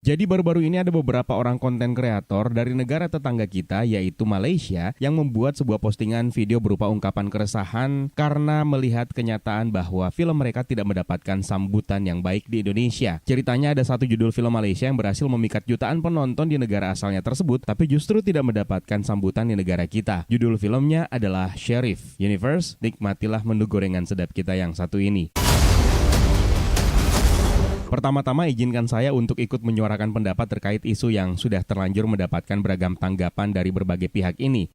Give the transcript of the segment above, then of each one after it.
Jadi baru-baru ini ada beberapa orang konten kreator dari negara tetangga kita yaitu Malaysia yang membuat sebuah postingan video berupa ungkapan keresahan karena melihat kenyataan bahwa film mereka tidak mendapatkan sambutan yang baik di Indonesia. Ceritanya ada satu judul film Malaysia yang berhasil memikat jutaan penonton di negara asalnya tersebut tapi justru tidak mendapatkan sambutan di negara kita. Judul filmnya adalah Sheriff. Universe, nikmatilah menu gorengan sedap kita yang satu ini. Pertama-tama izinkan saya untuk ikut menyuarakan pendapat terkait isu yang sudah terlanjur mendapatkan beragam tanggapan dari berbagai pihak ini.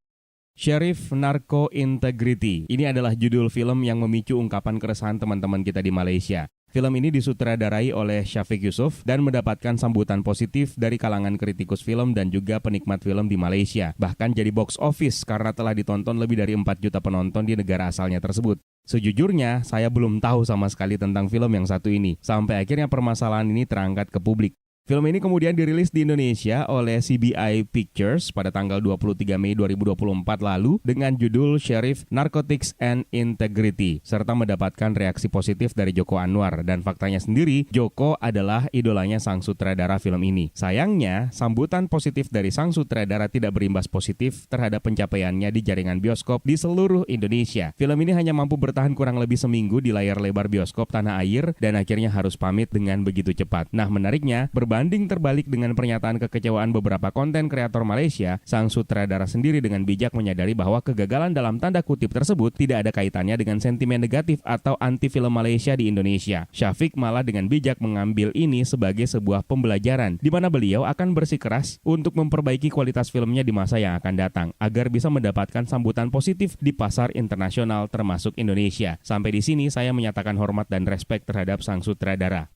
Sheriff Narco Integrity. Ini adalah judul film yang memicu ungkapan keresahan teman-teman kita di Malaysia. Film ini disutradarai oleh Syafiq Yusof dan mendapatkan sambutan positif dari kalangan kritikus film dan juga penikmat film di Malaysia. Bahkan jadi box office karena telah ditonton lebih dari 4 juta penonton di negara asalnya tersebut. Sejujurnya, saya belum tahu sama sekali tentang film yang satu ini, sampai akhirnya permasalahan ini terangkat ke publik. Film ini kemudian dirilis di Indonesia oleh CBI Pictures pada tanggal 23 Mei 2024 lalu dengan judul Sheriff Narcotics and Integrity, serta mendapatkan reaksi positif dari Joko Anwar. Dan faktanya sendiri, Joko adalah idolanya sang sutradara film ini. Sayangnya, sambutan positif dari sang sutradara tidak berimbas positif terhadap pencapaiannya di jaringan bioskop di seluruh Indonesia. Film ini hanya mampu bertahan kurang lebih seminggu di layar lebar bioskop tanah air dan akhirnya harus pamit dengan begitu cepat. Nah, menariknya, berbanding terbalik dengan pernyataan kekecewaan beberapa konten kreator Malaysia, sang sutradara sendiri dengan bijak menyadari bahwa kegagalan dalam tanda kutip tersebut tidak ada kaitannya dengan sentimen negatif atau anti film Malaysia di Indonesia. Syafiq malah dengan bijak mengambil ini sebagai sebuah pembelajaran, di mana beliau akan bersikeras untuk memperbaiki kualitas filmnya di masa yang akan datang, agar bisa mendapatkan sambutan positif di pasar internasional termasuk Indonesia. Sampai di sini saya menyatakan hormat dan respek terhadap sang sutradara.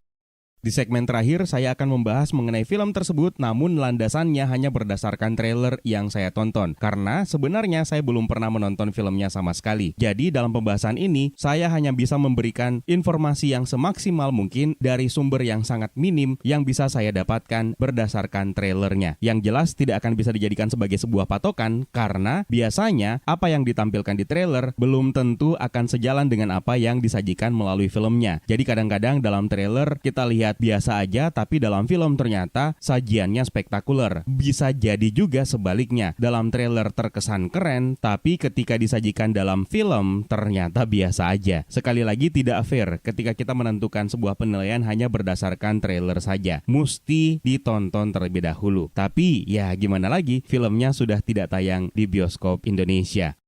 Di segmen terakhir, saya akan membahas mengenai film tersebut, namun landasannya hanya berdasarkan trailer yang saya tonton. Karena sebenarnya saya belum pernah menonton filmnya sama sekali. Jadi dalam pembahasan ini, saya hanya bisa memberikan informasi yang semaksimal mungkin dari sumber yang sangat minim yang bisa saya dapatkan berdasarkan trailernya. Yang jelas tidak akan bisa dijadikan sebagai sebuah patokan, karena biasanya apa yang ditampilkan di trailer belum tentu akan sejalan dengan apa yang disajikan melalui filmnya. Jadi kadang-kadang dalam trailer kita lihat biasa aja, tapi dalam film ternyata sajiannya spektakuler. Bisa jadi juga sebaliknya, dalam trailer terkesan keren, tapi ketika disajikan dalam film ternyata biasa aja. Sekali lagi tidak fair ketika kita menentukan sebuah penilaian hanya berdasarkan trailer saja. Mesti ditonton terlebih dahulu. Tapi ya gimana lagi, filmnya sudah tidak tayang di bioskop Indonesia.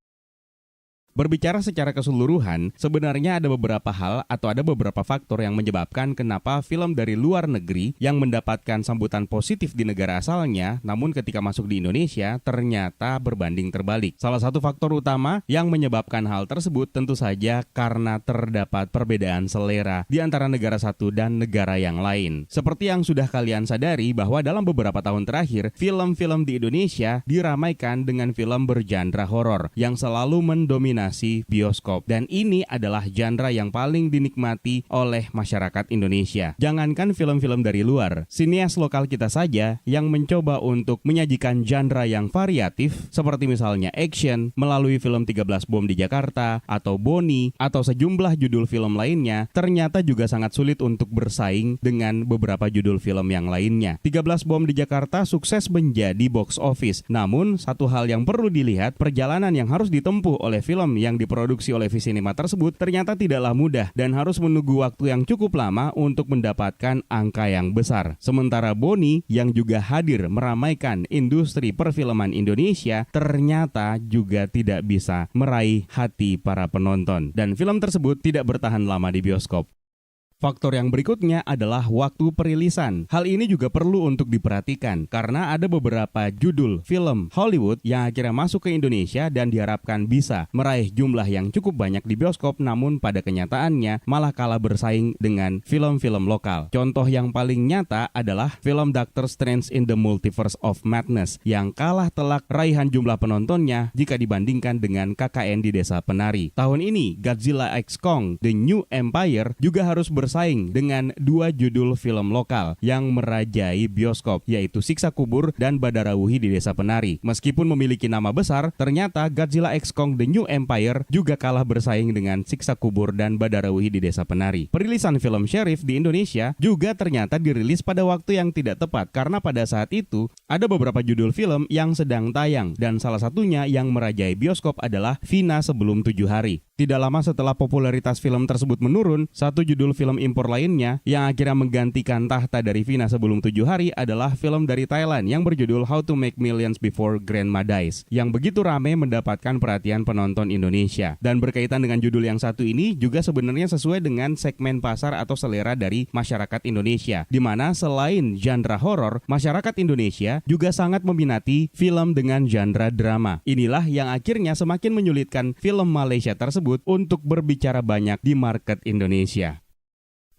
Berbicara secara keseluruhan, sebenarnya ada beberapa hal atau ada beberapa faktor yang menyebabkan kenapa film dari luar negeri yang mendapatkan sambutan positif di negara asalnya, namun ketika masuk di Indonesia ternyata berbanding terbalik. Salah satu faktor utama yang menyebabkan hal tersebut tentu saja karena terdapat perbedaan selera di antara negara satu dan negara yang lain. Seperti yang sudah kalian sadari bahwa dalam beberapa tahun terakhir, film-film di Indonesia diramaikan dengan film bergenre horor yang selalu mendominasi bioskop, dan ini adalah genre yang paling dinikmati oleh masyarakat Indonesia. Jangankan film-film dari luar, sinias lokal kita saja yang mencoba untuk menyajikan genre yang variatif seperti misalnya action melalui film 13 Bom di Jakarta atau Boni atau sejumlah judul film lainnya, ternyata juga sangat sulit untuk bersaing dengan beberapa judul film yang lainnya. 13 Bom di Jakarta sukses menjadi box office, namun satu hal yang perlu dilihat, perjalanan yang harus ditempuh oleh film yang diproduksi oleh Visinema tersebut ternyata tidaklah mudah dan harus menunggu waktu yang cukup lama untuk mendapatkan angka yang besar. Sementara Boni yang juga hadir meramaikan industri perfilman Indonesia ternyata juga tidak bisa meraih hati para penonton dan film tersebut tidak bertahan lama di bioskop. Faktor yang berikutnya adalah waktu perilisan. Hal ini juga perlu untuk diperhatikan karena ada beberapa judul film Hollywood yang akhirnya masuk ke Indonesia dan diharapkan bisa meraih jumlah yang cukup banyak di bioskop, namun pada kenyataannya malah kalah bersaing dengan film-film lokal. Contoh yang paling nyata adalah film Doctor Strange in the Multiverse of Madness yang kalah telak raihan jumlah penontonnya jika dibandingkan dengan KKN di Desa Penari. Tahun ini Godzilla x Kong The New Empire juga harus bersaing bersaing dengan dua judul film lokal yang merajai bioskop, yaitu Siksa Kubur dan Badarawuhi di Desa Penari. Meskipun memiliki nama besar, ternyata Godzilla X Kong The New Empire juga kalah bersaing dengan Siksa Kubur dan Badarawuhi di Desa Penari. Perilisan film Sheriff di Indonesia juga ternyata dirilis pada waktu yang tidak tepat, karena pada saat itu ada beberapa judul film yang sedang tayang, dan salah satunya yang merajai bioskop adalah Vina Sebelum 7 Hari. Tidak lama setelah popularitas film tersebut menurun, satu judul film impor lainnya yang akhirnya menggantikan tahta dari Vina Sebelum 7 Hari adalah film dari Thailand yang berjudul How to Make Millions Before Grandma Dies, yang begitu ramai mendapatkan perhatian penonton Indonesia. Dan berkaitan dengan judul yang satu ini juga sebenarnya sesuai dengan segmen pasar atau selera dari masyarakat Indonesia, di mana selain genre horor, masyarakat Indonesia juga sangat meminati film dengan genre drama. Inilah yang akhirnya semakin menyulitkan film Malaysia tersebut untuk berbicara banyak di market Indonesia.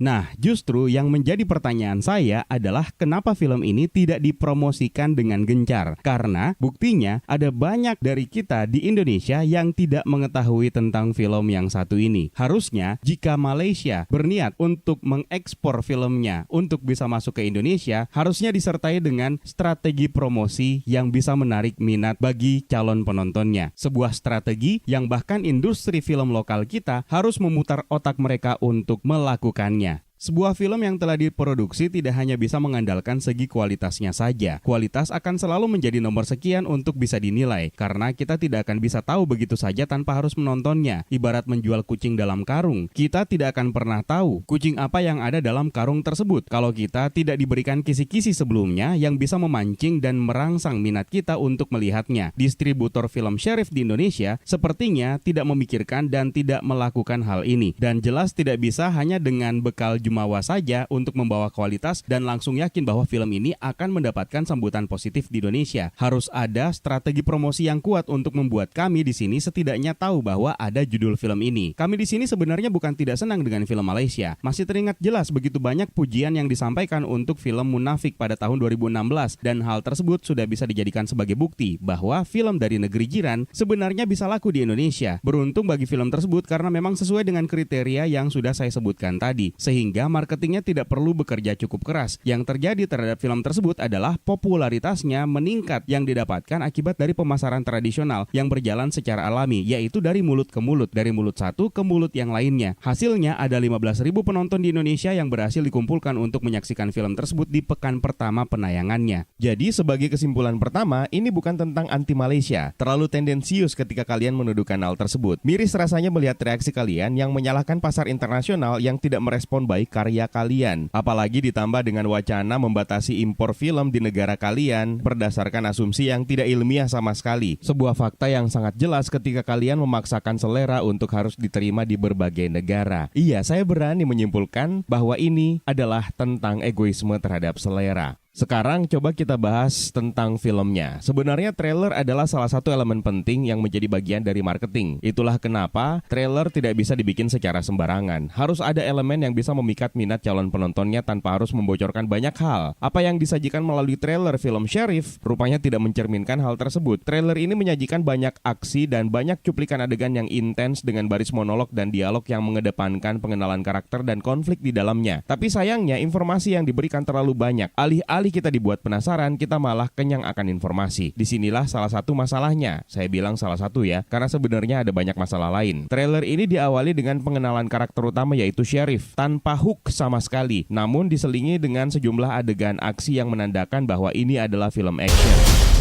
Nah, justru yang menjadi pertanyaan saya adalah kenapa film ini tidak dipromosikan dengan gencar? Karena buktinya ada banyak dari kita di Indonesia yang tidak mengetahui tentang film yang satu ini. Harusnya jika Malaysia berniat untuk mengekspor filmnya untuk bisa masuk ke Indonesia, harusnya disertai dengan strategi promosi yang bisa menarik minat bagi calon penontonnya. Sebuah strategi yang bahkan industri film lokal kita harus memutar otak mereka untuk melakukannya. Sebuah film yang telah diproduksi tidak hanya bisa mengandalkan segi kualitasnya saja. Kualitas akan selalu menjadi nomor sekian untuk bisa dinilai, karena kita tidak akan bisa tahu begitu saja tanpa harus menontonnya. Ibarat menjual kucing dalam karung, kita tidak akan pernah tahu kucing apa yang ada dalam karung tersebut kalau kita tidak diberikan kisi-kisi sebelumnya yang bisa memancing dan merangsang minat kita untuk melihatnya. Distributor film Sheriff di Indonesia sepertinya tidak memikirkan dan tidak melakukan hal ini, dan jelas tidak bisa hanya dengan bekal jumawa saja untuk membawa kualitas dan langsung yakin bahwa film ini akan mendapatkan sambutan positif di Indonesia. Harus ada strategi promosi yang kuat untuk membuat kami di sini setidaknya tahu bahwa ada judul film ini. Kami di sini sebenarnya bukan tidak senang dengan film Malaysia. Masih teringat jelas begitu banyak pujian yang disampaikan untuk film Munafik pada tahun 2016, dan hal tersebut sudah bisa dijadikan sebagai bukti bahwa film dari negeri jiran sebenarnya bisa laku di Indonesia. Beruntung bagi film tersebut karena memang sesuai dengan kriteria yang sudah saya sebutkan tadi, sehingga marketingnya tidak perlu bekerja cukup keras. Yang terjadi terhadap film tersebut adalah popularitasnya meningkat yang didapatkan akibat dari pemasaran tradisional yang berjalan secara alami, yaitu dari mulut ke mulut, dari mulut satu ke mulut yang lainnya. Hasilnya ada 15.000 penonton di Indonesia yang berhasil dikumpulkan untuk menyaksikan film tersebut di pekan pertama penayangannya. Jadi sebagai kesimpulan pertama, ini bukan tentang anti Malaysia. Terlalu tendensius ketika kalian menuduhkan hal tersebut. Miris rasanya melihat reaksi kalian yang menyalahkan pasar internasional yang tidak merespon baik karya kalian. Apalagi ditambah dengan wacana membatasi impor film di negara kalian berdasarkan asumsi yang tidak ilmiah sama sekali. Sebuah fakta yang sangat jelas ketika kalian memaksakan selera untuk harus diterima di berbagai negara. Iya, saya berani menyimpulkan bahwa ini adalah tentang egoisme terhadap selera. Sekarang coba kita bahas tentang filmnya. Sebenarnya trailer adalah salah satu elemen penting yang menjadi bagian dari marketing. Itulah kenapa trailer tidak bisa dibikin secara sembarangan. Harus ada elemen yang bisa memikat minat calon penontonnya tanpa harus membocorkan banyak hal. Apa yang disajikan melalui trailer film Sheriff rupanya tidak mencerminkan hal tersebut. Trailer ini menyajikan banyak aksi dan banyak cuplikan adegan yang intens dengan baris monolog dan dialog yang mengedepankan pengenalan karakter dan konflik di dalamnya. Tapi sayangnya informasi yang diberikan terlalu banyak. Alih-alih kita dibuat penasaran, kita malah kenyang akan informasi. Disinilah salah satu masalahnya. Saya bilang salah satu ya, karena sebenarnya ada banyak masalah lain. Trailer ini diawali dengan pengenalan karakter utama yaitu Sheriff, tanpa hook sama sekali, namun diselingi dengan sejumlah adegan aksi yang menandakan bahwa ini adalah film action.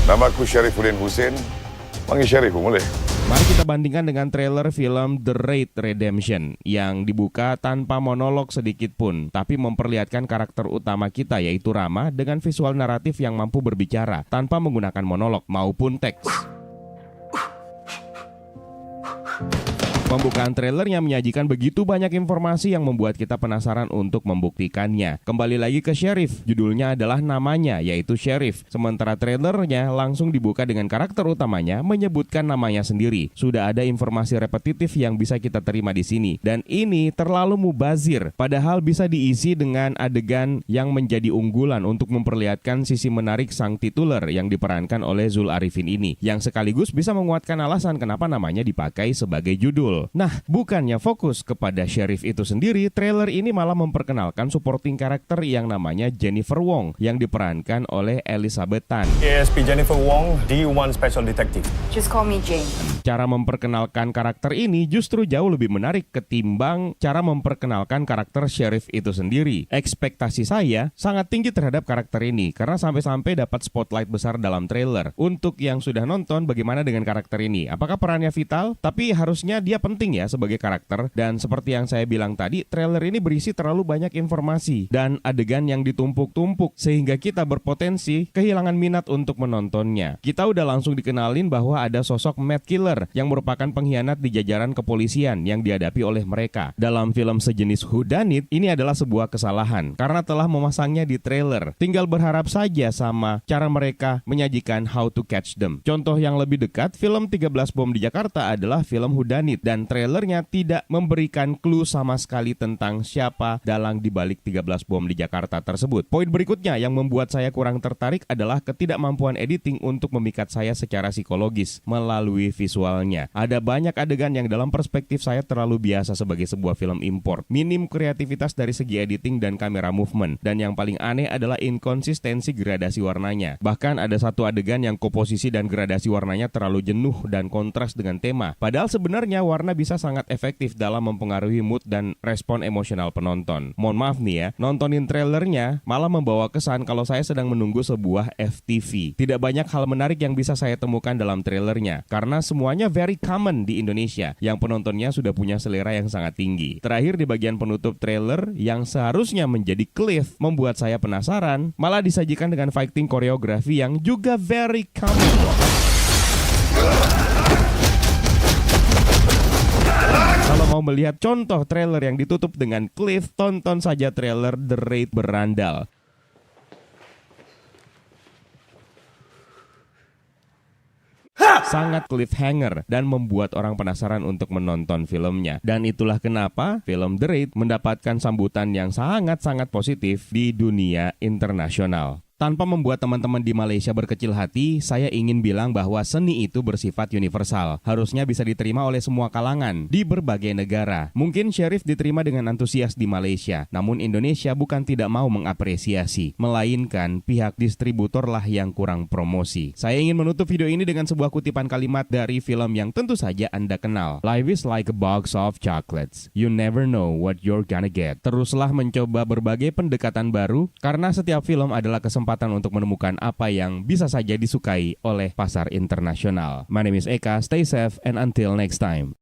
Namaku Syarifuddin Hussein, panggil Syarif boleh. Mari kita bandingkan dengan trailer film The Raid Redemption yang dibuka tanpa monolog sedikit pun, tapi memperlihatkan karakter utama kita yaitu Rama dengan visual naratif yang mampu berbicara tanpa menggunakan monolog maupun teks. Pembukaan trailernya menyajikan begitu banyak informasi yang membuat kita penasaran untuk membuktikannya. Kembali lagi ke Sheriff, judulnya adalah namanya, yaitu Sheriff. Sementara trailernya langsung dibuka dengan karakter utamanya menyebutkan namanya sendiri. Sudah ada informasi repetitif yang bisa kita terima di sini. Dan ini terlalu mubazir, padahal bisa diisi dengan adegan yang menjadi unggulan untuk memperlihatkan sisi menarik sang tituler yang diperankan oleh Zul Arifin ini, yang sekaligus bisa menguatkan alasan kenapa namanya dipakai sebagai judul. muncul. Nah, bukannya fokus kepada sheriff itu sendiri, trailer ini malah memperkenalkan supporting karakter yang namanya Jennifer Wong yang diperankan oleh Elizabeth Tan. ASP Jennifer Wong, D1 Special Detective. Just call me Jane. Cara memperkenalkan karakter ini justru jauh lebih menarik ketimbang cara memperkenalkan karakter sheriff itu sendiri. Ekspektasi saya sangat tinggi terhadap karakter ini karena sampai-sampai dapat spotlight besar dalam trailer. Untuk yang sudah nonton, bagaimana dengan karakter ini? Apakah perannya vital? Tapi harusnya dia penting ya sebagai karakter. Dan seperti yang saya bilang tadi, trailer ini berisi terlalu banyak informasi dan adegan yang ditumpuk-tumpuk sehingga kita berpotensi kehilangan minat untuk menontonnya. Kita udah langsung dikenalin bahwa ada sosok Matt Killer yang merupakan pengkhianat di jajaran kepolisian yang dihadapi oleh mereka. Dalam film sejenis Whodunit, ini adalah sebuah kesalahan karena telah memasangnya di trailer. Tinggal berharap saja sama cara mereka menyajikan How to Catch Them. Contoh yang lebih dekat, film 13 Bom di Jakarta adalah film Whodunit dan trailernya tidak memberikan clue sama sekali tentang siapa dalang di balik 13 bom di Jakarta tersebut. Poin berikutnya yang membuat saya kurang tertarik adalah ketidakmampuan editing untuk memikat saya secara psikologis melalui visualnya. Ada banyak adegan yang dalam perspektif saya terlalu biasa sebagai sebuah film import. Minim kreativitas dari segi editing dan kamera movement. Dan yang paling aneh adalah inkonsistensi gradasi warnanya. Bahkan ada satu adegan yang komposisi dan gradasi warnanya terlalu jenuh dan kontras dengan tema. Padahal sebenarnya warna bisa sangat efektif dalam mempengaruhi mood dan respon emosional penonton. Mohon maaf nih ya, nontonin trailernya malah membawa kesan kalau saya sedang menunggu sebuah FTV. Tidak banyak hal menarik yang bisa saya temukan dalam trailernya, karena semuanya very common di Indonesia, yang penontonnya sudah punya selera yang sangat tinggi. Terakhir di bagian penutup trailer, yang seharusnya menjadi cliff, membuat saya penasaran, malah disajikan dengan fighting koreografi yang juga very common. Kalau mau melihat contoh trailer yang ditutup dengan cliff, tonton saja trailer The Raid Berandal. Sangat cliffhanger dan membuat orang penasaran untuk menonton filmnya. Dan itulah kenapa film The Raid mendapatkan sambutan yang sangat-sangat positif di dunia internasional. Tanpa membuat teman-teman di Malaysia berkecil hati, saya ingin bilang bahwa seni itu bersifat universal. Harusnya bisa diterima oleh semua kalangan di berbagai negara. Mungkin Sheriff diterima dengan antusias di Malaysia, namun Indonesia bukan tidak mau mengapresiasi, melainkan pihak distributorlah yang kurang promosi. Saya ingin menutup video ini dengan sebuah kutipan kalimat dari film yang tentu saja Anda kenal. Life is like a box of chocolates. You never know what you're gonna get. Teruslah mencoba berbagai pendekatan baru, karena setiap film adalah kesempatan untuk menemukan apa yang bisa saja disukai oleh pasar internasional. My name is Eka, stay safe and until next time.